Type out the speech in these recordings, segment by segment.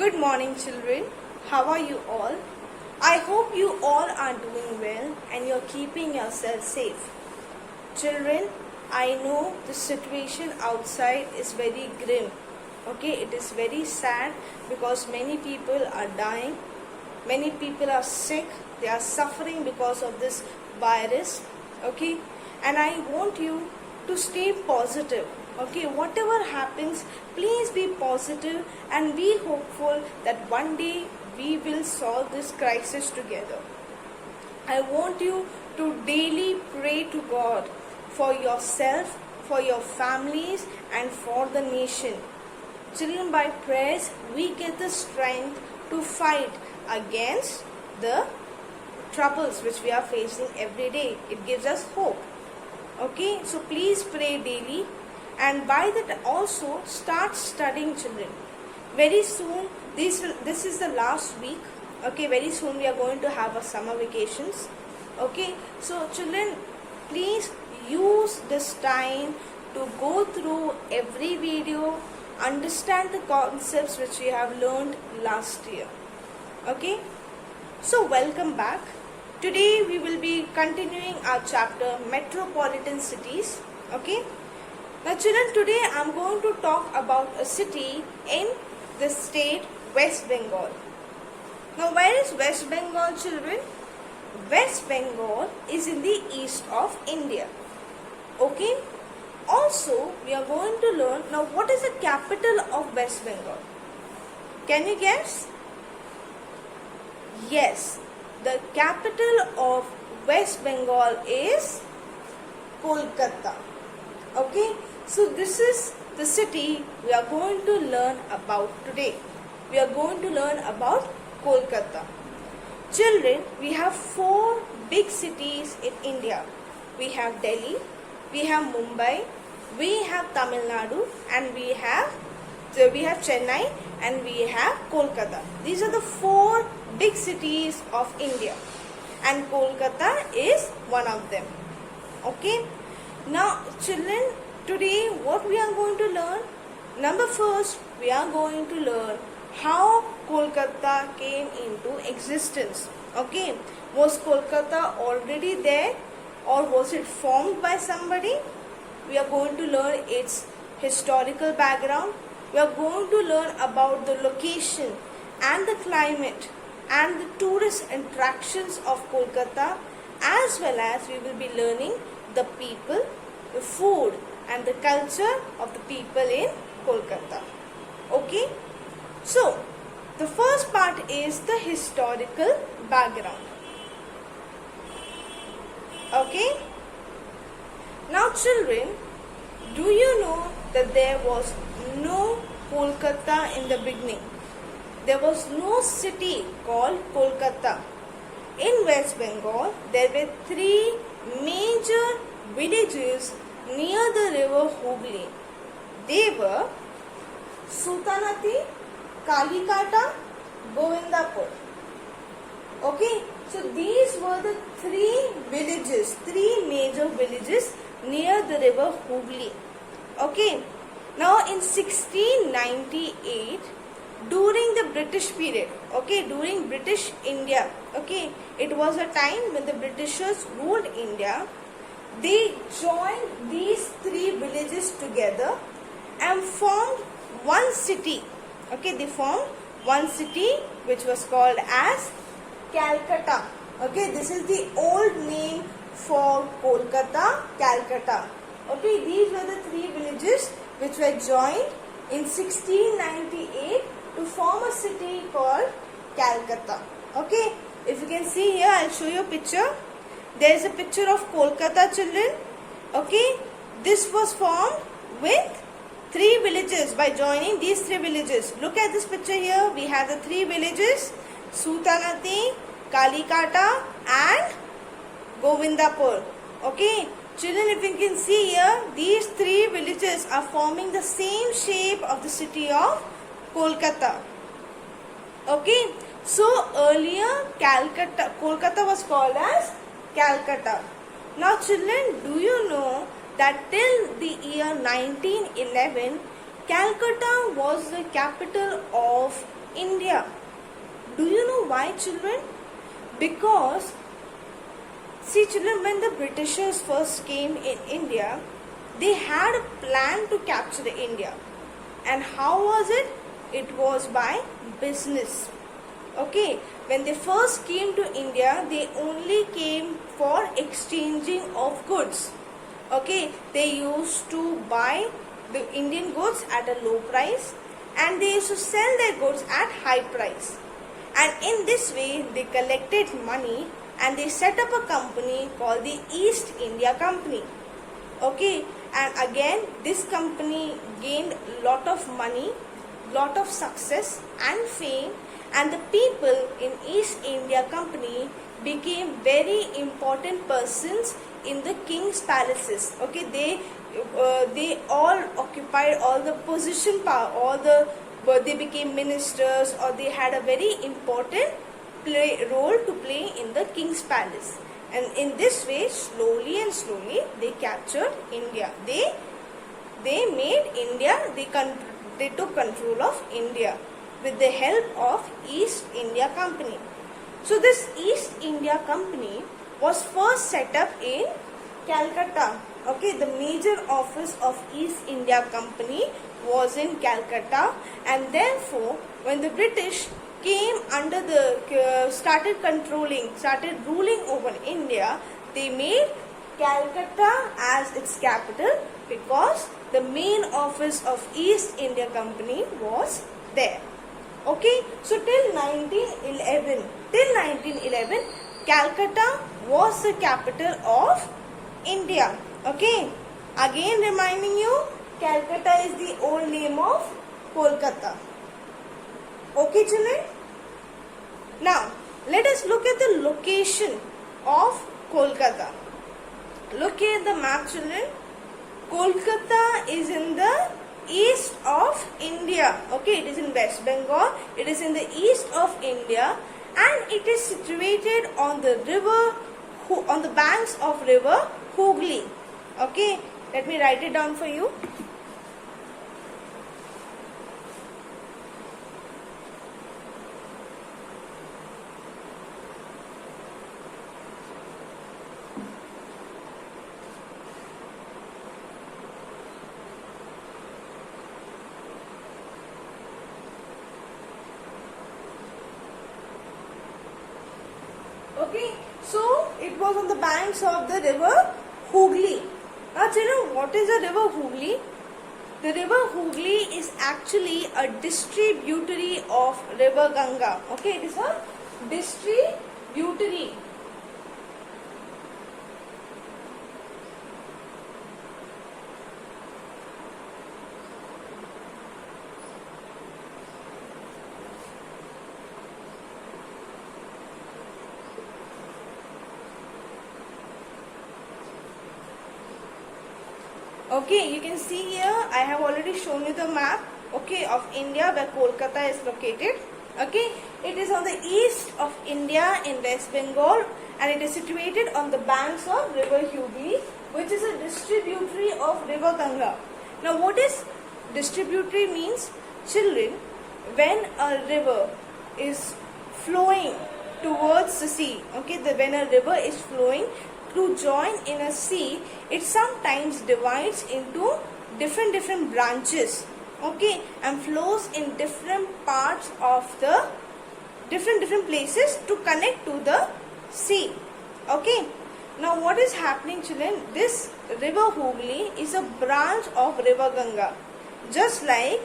Good morning, children. How are you all? I hope you all are doing well and you're keeping yourself safe. Children, I know the situation outside is very grim. Okay, it is very sad because many people are dying, many people are sick, they are suffering because of this virus. Okay, and I want you to stay positive. Okay, whatever happens, please be positive and be hopeful that one day we will solve this crisis together. I want you to daily pray to God for yourself, for your families, and for the nation. Children, by prayers, we get the strength to fight against the troubles which we are facing every day. It gives us hope. Okay, so please pray daily, and by that also start studying, children. Very soon, this is the last week. Okay, very soon we are going to have a summer vacations. Okay, so children, please use this time to go through every video, understand the concepts which we have learned last year. Okay, so welcome back. Today we will be continuing our chapter Metropolitan Cities. Okay, now children, today I am going to talk about a city in the state West Bengal. Now where is West Bengal, children? West Bengal is in the east of India. Okay, also we are going to learn now what is the capital of West Bengal. Can you guess? Yes, the capital of West Bengal is Kolkata. Okay, so this is the city we are going to learn about today. We are going to learn about Kolkata. Children, we have 4 big cities in India. We have Delhi, we have Mumbai, we have Tamil Nadu, and we have Chennai, and we have Kolkata. These are the 4 big cities of India, and Kolkata is one of them. Okay, now children, today what we are going to learn? Number first, we are going to learn how Kolkata came into existence. Okay, was Kolkata already there, or was it formed by somebody? We are going to learn its historical background. We are going to learn about the location and the climate and the tourist attractions of Kolkata, as well as we will be learning the people, the food and the culture of the people in Kolkata. Okay, so the first part is the historical background. Okay, now children, do you know that there was no Kolkata in the beginning? There was no city called Kolkata. In West Bengal, there were 3 major villages near the river Hooghly. They were Sultanati, Kalikata, Govindapur. Okay, so these were the 3 major villages near the river Hooghly. Okay, now in 1698, during the British period, okay, during British India, okay, it was a time when the Britishers ruled India. They joined these 3 villages together and formed one city. Okay, they formed one city which was called as Calcutta. Okay, this is the old name for Kolkata, Calcutta. Okay, these were the 3 villages which were joined in 1698 to form a city called Calcutta. Okay, if you can see here, I'll show you a picture. There is a picture of Kolkata, children. Okay, this was formed with 3 villages by joining these 3 villages. Look at this picture here. We have the 3 villages: Sultanati, Kalikata, and Govindapur. Okay, children, if you can see here, these 3 villages are forming the same shape of the city of Kolkata. Okay, so earlier Kolkata was called as Calcutta. Now children, do you know that till the year 1911, Calcutta was the capital of India. Do you know why, children? Because, see children, when the Britishers first came in India, they had a plan to capture India. And how was it? It was by business. Okay, when they first came to India, they only came for exchanging of goods. Okay, they used to buy the Indian goods at a low price and they used to sell their goods at high price. And in this way, they collected money and they set up a company called the East India Company. Okay, and again, this company gained lot of money, lot of success and fame, and the people in East India Company became very important persons in the king's palaces. Okay, they all occupied all the position power, they became ministers, or they had a very important role to play in the king's palace. And in this way, slowly and slowly, they captured India. They made India, they took control of India with the help of East India Company. So this East India Company was first set up in Calcutta. Okay, the major office of East India Company was in Calcutta, and therefore when the British came under started ruling over India, they made Calcutta as its capital because the main office of East India Company was there. Okay, so till 1911, Calcutta was the capital of India. Okay, again reminding you, Calcutta is the old name of Kolkata. Okay, children. Now, let us look at the location of Kolkata. Look at the map, children. Kolkata is in the east of India. Okay, it is in West Bengal. It is in the east of India, and it is situated on the banks of river Hooghly. Okay, let me write it down for you. Okay, so it was on the banks of the river Hooghly. Now children, what is the river Hooghly? The river Hooghly is actually a distributary of river Ganga. Okay, it is a distributary. Okay, you can see here, I have already shown you the map, okay, of India where Kolkata is located. Okay, it is on the east of India in West Bengal, and it is situated on the banks of river Hooghly, which is a distributary of river Ganga. Now, what is distributary means? Children, when a river is flowing towards the sea, okay, when a river is flowing to join in a sea, it sometimes divides into different branches, okay, and flows in different parts of the different places to connect to the sea. Okay, now what is happening, children? This river Hooghly is a branch of river Ganga, just like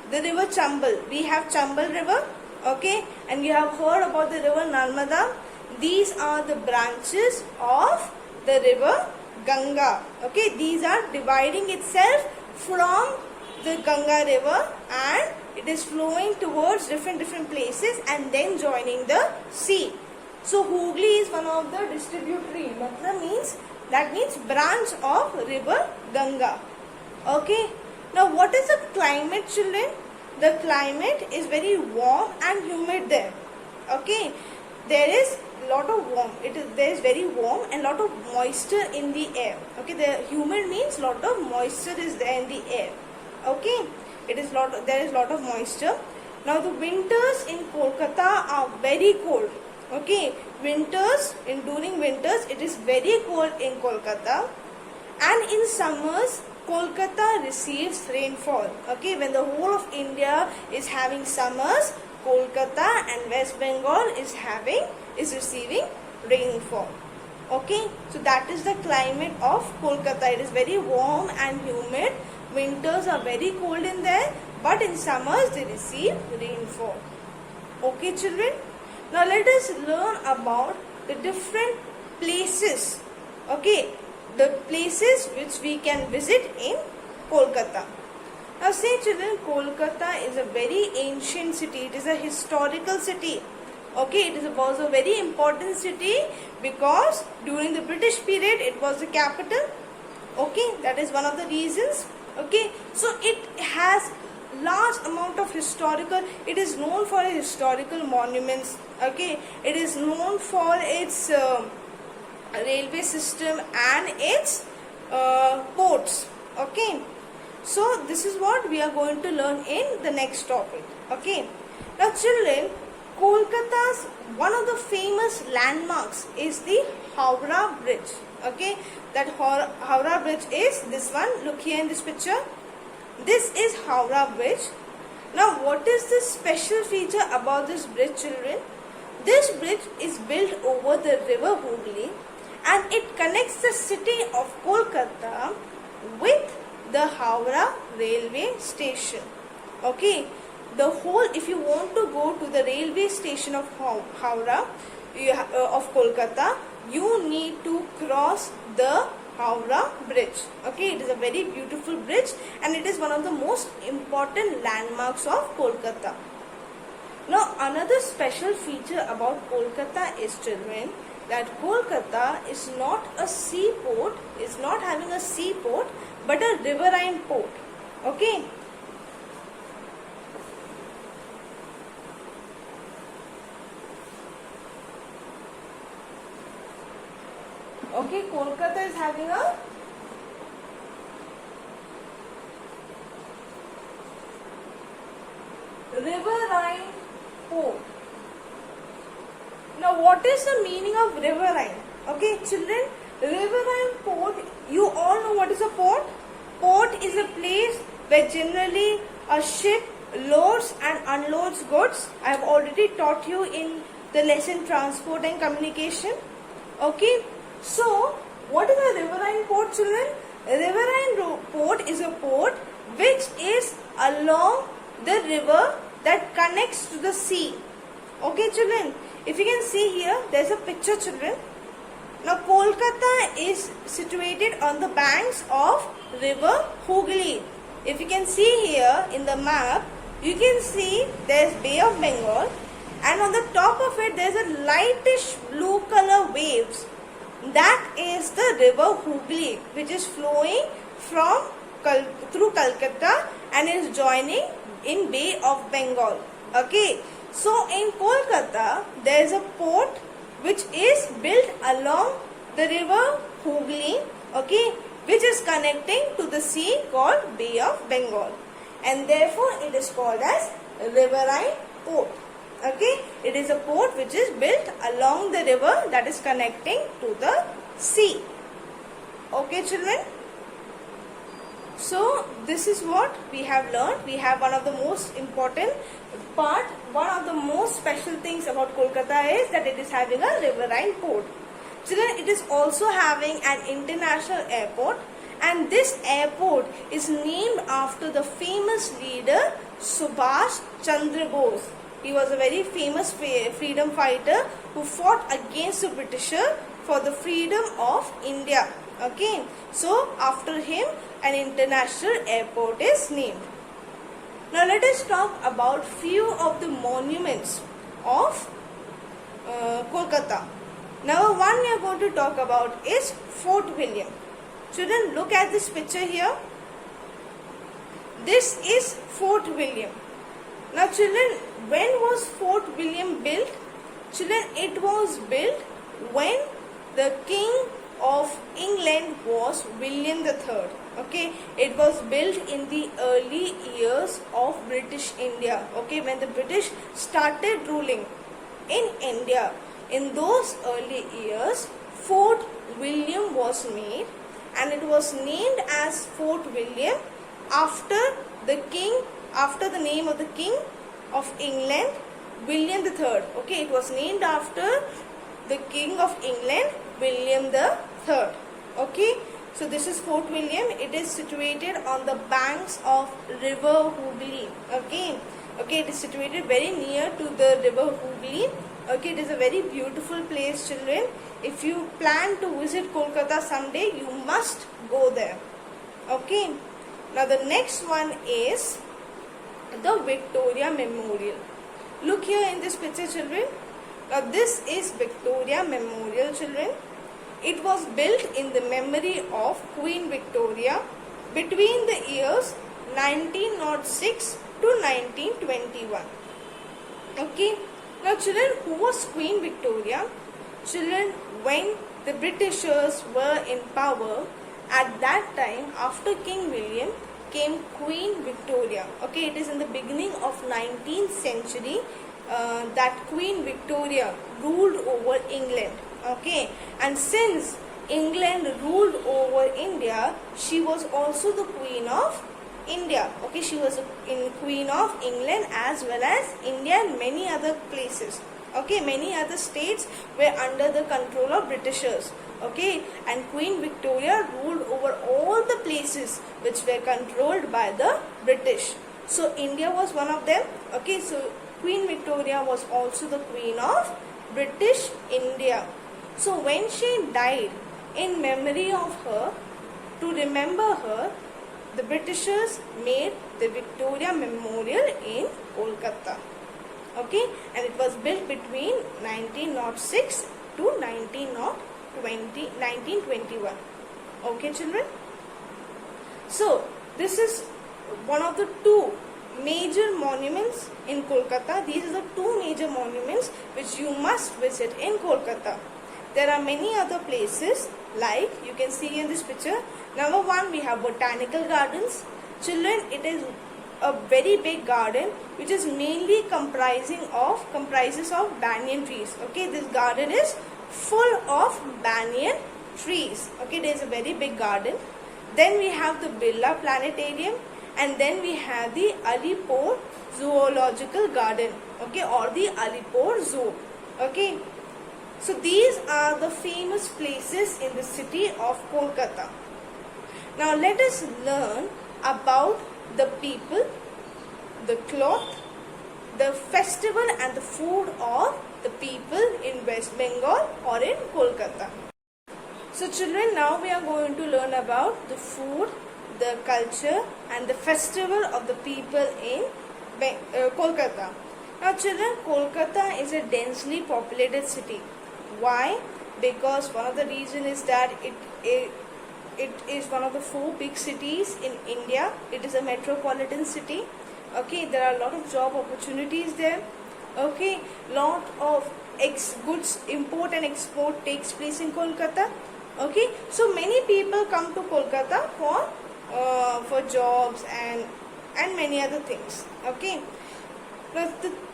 the river Chambal. We have Chambal river, okay, and you have heard about the river Narmada. These are the branches of the river Ganga. Okay, these are dividing itself from the Ganga river, and it is flowing towards different places and then joining the sea. So Hooghly is one of the distributary. That means branch of river Ganga. Okay. Now what is the climate, children? The climate is very warm and humid there. Okay. There is lot of warm. There is very warm and lot of moisture in the air. Okay. The humid means lot of moisture is there in the air. Okay. There is lot of moisture. Now the winters in Kolkata are very cold. Okay, during winters it is very cold in Kolkata, and in summers Kolkata receives rainfall. Okay, when the whole of India is having summers, Kolkata and West Bengal is receiving rainfall. Okay, so that is the climate of Kolkata. It is very warm and humid. Winters are very cold in there, but in summers they receive rainfall. Okay, children. Now let us learn about the different places. Okay, the places which we can visit in Kolkata. Now say children, Kolkata is a very ancient city. It is a historical city. Okay, was a very important city because during the British period it was the capital. Okay, that is one of the reasons. Okay, so it has large amount of it is known for its historical monuments. Okay, it is known for its railway system and its ports. Okay, so this is what we are going to learn in the next topic. Okay, now children, Kolkata's one of the famous landmarks is the Howrah Bridge. Okay, that Howrah Bridge is this one. Look here in this picture. This is Howrah Bridge. Now, what is the special feature about this bridge, children? This bridge is built over the river Hooghly, and it connects the city of Kolkata with the Howrah railway station. Okay. If you want to go to the railway station of Howrah of Kolkata, you need to cross the Howrah Bridge. Okay, it is a very beautiful bridge and it is one of the most important landmarks of Kolkata. Now, another special feature about Kolkata is, children, that Kolkata is not a seaport, is not having a seaport, but a riverine port. Okay. Okay, Kolkata is having a riverine port. Now, what is the meaning of riverine? Okay, children, riverine port, you all know what is a port? Port is a place where generally a ship loads and unloads goods. I have already taught you in the lesson transport and communication. Okay. So, what is a riverine port, children? A riverine port is a port which is along the river that connects to the sea. Okay, children. If you can see here, there is a picture, children. Now, Kolkata is situated on the banks of river Hooghly. If you can see here in the map, you can see there is Bay of Bengal, and on the top of it there is a lightish blue color waves. That is the river Hooghly, which is flowing through Calcutta and is joining in Bay of Bengal. Okay, so in Kolkata there is a port which is built along the river Hooghly, okay, which is connecting to the sea called Bay of Bengal, and therefore it is called as riverine port. Okay, it is a port which is built along the river that is connecting to the sea. Okay, children. So this is what we have learned. We have one of the most important part, one of the most special things about Kolkata is that it is having a riverine port. Children, it is also having an international airport, and this airport is named after the famous leader Subhash Chandra Bose. He was a very famous freedom fighter who fought against the Britisher for the freedom of India. Okay, so after him an international airport is named. Now let us talk about few of the monuments of Kolkata. Number one we are going to talk about is Fort William. Children, look at this picture here. This is Fort William. Now children, when was Fort William built? Children, it was built when the King of England was William III. Okay, it was built in the early years of British India. Okay, when the British started ruling in India, in those early years, Fort William was made, and it was named as Fort William after the king, after the name of the king of England, William the Third. Okay, it was named after the king of England, William the Third. Okay, so this is Fort William. It is situated on the banks of River Hooghly. Okay, it is situated very near to the River Hooghly. Okay, it is a very beautiful place, children. If you plan to visit Kolkata someday, you must go there. Okay, now the next one is the Victoria Memorial. Look here in this picture, children. Now this is Victoria Memorial, children. It was built in the memory of Queen Victoria between the years 1906 to 1921. Okay. Now children, who was Queen Victoria? Children, when the Britishers were in power, at that time after King William came Queen Victoria. Okay, it is in the beginning of 19th century that Queen Victoria ruled over England. Okay, and since England ruled over India, she was also the Queen of India. Okay, she was in Queen of England as well as India and many other places. Okay, many other states were under the control of Britishers. Okay, and Queen Victoria ruled over all the places which were controlled by the British. So India was one of them. Okay, so Queen Victoria was also the Queen of British India. So when she died, in memory of her, to remember her, the Britishers made the Victoria Memorial in Kolkata. Okay, and it was built between 1906 to 1921. Okay, children. So this is one of the two major monuments in Kolkata. These are the two major monuments which you must visit in Kolkata. There are many other places, like you can see in this picture. Number one, we have Botanical Gardens. Children, it is a very big garden which is mainly comprises of banyan trees. Okay, this garden is full of banyan trees. Okay, there is a very big garden. Then we have the Birla Planetarium, and then we have the Alipore Zoological Garden. Okay, or the Alipore Zoo. Okay. So these are the famous places in the city of Kolkata. Now let us learn about the people, the cloth, the festival and the food of the people in West Bengal or in Kolkata. So children, now we are going to learn about the food, the culture and the festival of the people in Kolkata. Now children, Kolkata is a densely populated city. Why? Because one of the reasons is that it is one of the 4 big cities in India. It is a metropolitan city. Okay, there are a lot of job opportunities there. Okay, lot of goods import and export takes place in Kolkata. Okay, so many people come to Kolkata for jobs and many other things. Okay.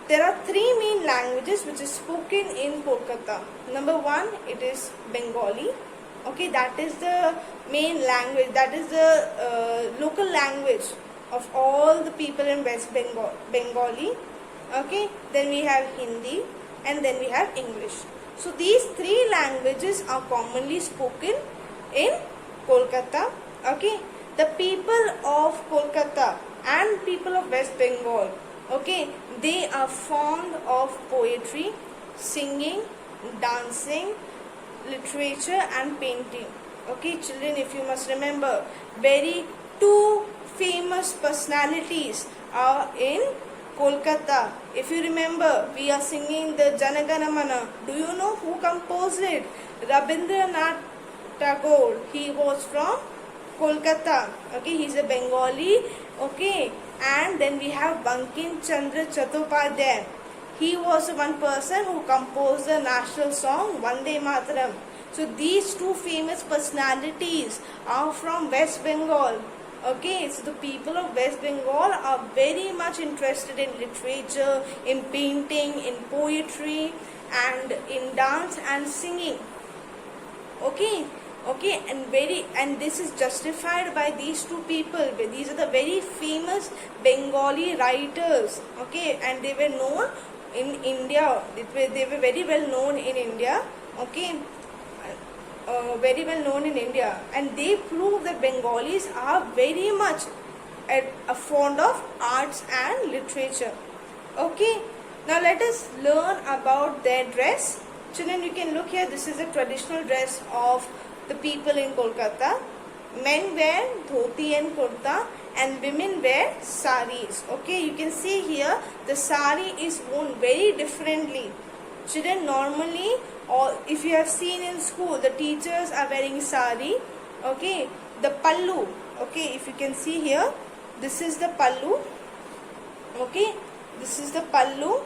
There are 3 main languages which is spoken in Kolkata. Number 1, it is Bengali. Okay, that is the main language, that is the local language of all the people in West Bengal, Bengali. Okay, then we have Hindi and then we have English. So these 3 languages are commonly spoken in Kolkata. Okay, the people of Kolkata and people of West Bengal, okay, they are fond of poetry, singing, dancing, literature and painting. Okay, children, if you must remember, very 2 famous personalities are in Kolkata. If you remember, we are singing the Jana Gana Mana. Do you know who composed it? Rabindranath Tagore. He was from Kolkata. Okay, he is a Bengali. Okay, and then we have Bankim Chandra Chattopadhyay. He was one person who composed the national song Vande Mataram. So these two famous personalities are from West Bengal. Okay, so the people of West Bengal are very much interested in literature, in painting, in poetry, and in dance and singing. Okay, and this is justified by these two people. These are the very famous Bengali writers. Okay, and they were known in India. They were very well known in India. Okay, very well known in India, and they prove that Bengalis are very much fond of arts and literature. Okay, now let us learn about their dress. Children, you can look here. This is a traditional dress of the people in Kolkata. Men wear dhoti and kurta, and women wear saris. Okay, you can see here the sari is worn very differently. Children, normally, or if you have seen in school, the teachers are wearing sari. Okay, the pallu. Okay, if you can see here, this is the pallu. Okay, this is the pallu.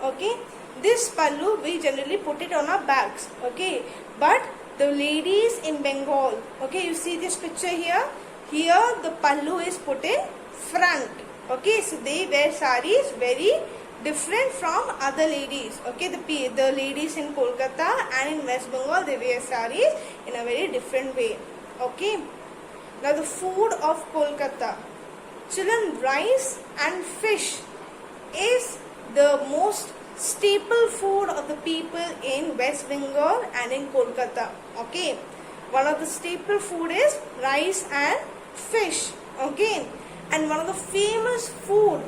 Okay, this pallu we generally put it on our backs. Okay, but the ladies in Bengal, okay, you see this picture here. Here the pallu is put in front. Okay, so they wear saris very different from other ladies. Okay, the ladies in Kolkata and in West Bengal, they wear saris in a very different way. Okay, now the food of Kolkata. Children, rice and fish is the most staple food of the people in West Bengal and in Kolkata. Okay, one of the staple food is rice and fish. Okay, and one of the famous food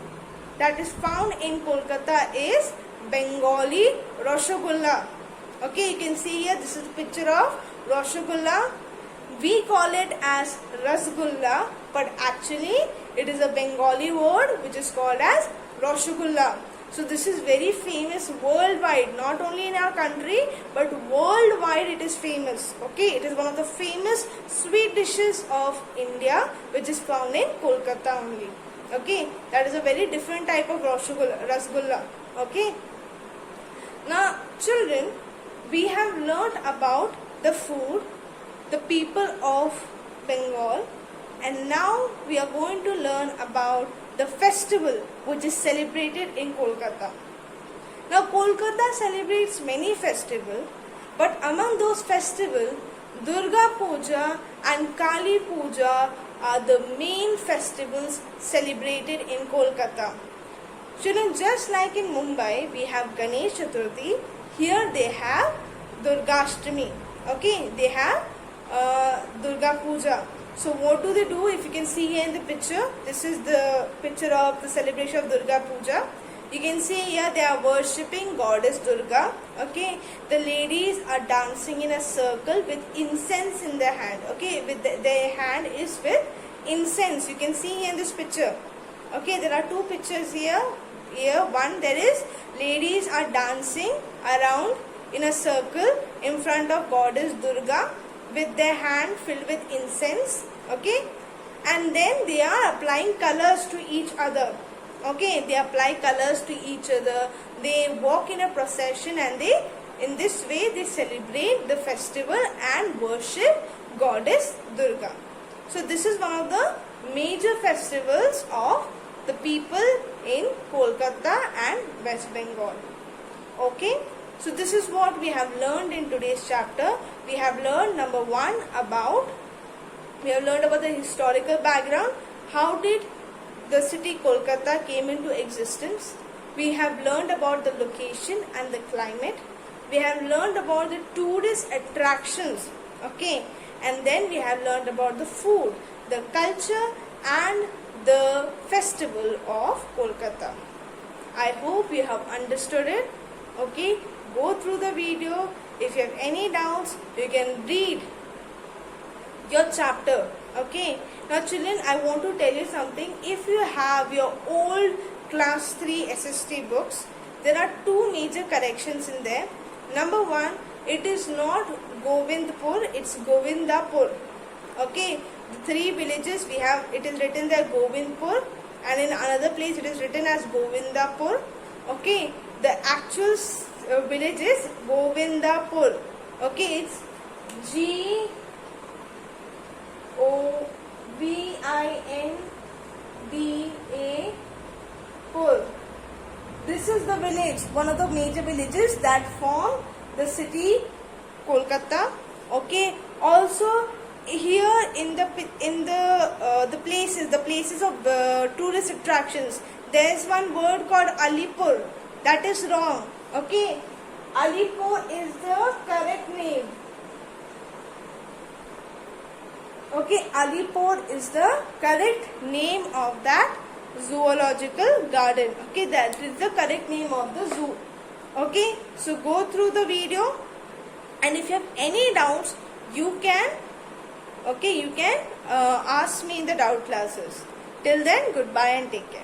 that is found in Kolkata is Bengali Rasgulla. Okay, you can see here, this is a picture of Rasgulla. We call it as Rasgulla, but actually it is a Bengali word which is called as Rasgulla. So this is very famous worldwide, not only in our country but worldwide it is famous. Okay, it is one of the famous sweet dishes of India which is found in Kolkata only. Okay, that is a very different type of rasgulla. Okay, now children, we have learnt about the food, the people of Bengal, and now we are going to learn about the festival which is celebrated in Kolkata. Now Kolkata celebrates many festivals, but among those festivals, Durga Puja and Kali Puja are the main festivals celebrated in Kolkata. Children, just like in Mumbai, we have Ganesh Chaturthi. Here they have Durgashtami. Okay, they have Durga Puja. So what do they do? If you can see here in the picture, this is the picture of the celebration of Durga Puja. You can see here they are worshipping goddess Durga. Okay, the ladies are dancing in a circle with incense in their hand. Okay, with their hand is with incense. You can see here in this picture. Okay, there are two pictures here. Here one, there is ladies are dancing around in a circle in front of goddess Durga with their hand filled with incense. Okay, and then they are applying colors to each other. Okay, they apply colors to each other. They walk in a procession, and in this way they celebrate the festival and worship goddess Durga. So this is one of the major festivals of the people in Kolkata and West Bengal. Okay, so this is what we have learned in today's chapter. We have learned number one about the historical background. How did the city Kolkata came into existence? We have learned about the location and the climate. We have learned about the tourist attractions. Okay, and then we have learned about the food, the culture and the festival of Kolkata. I hope you have understood it. Okay, go through the video. If you have any doubts, you can read your chapter. Okay, now children, I want to tell you something. If you have your old class 3 SST books, there are two major corrections in there. Number one, it is not Govindpur, it's Govindapur. Okay, the three villages we have, it is written there Govindpur, and in another place it is written as Govindapur. Okay, the actual village is Govindapur. Okay, it's Govinda, Pur. This is the village, one of the major villages that form the city Kolkata. Okay. Also, here in the places of tourist attractions, there is one word called Alipur. That is wrong. Okay. Alipur is the correct name. Okay, Alipur is the correct name of that zoological garden. Okay, that is the correct name of the zoo. Okay, so go through the video, and if you have any doubts, you can ask me in the doubt classes. Till then, goodbye and take care.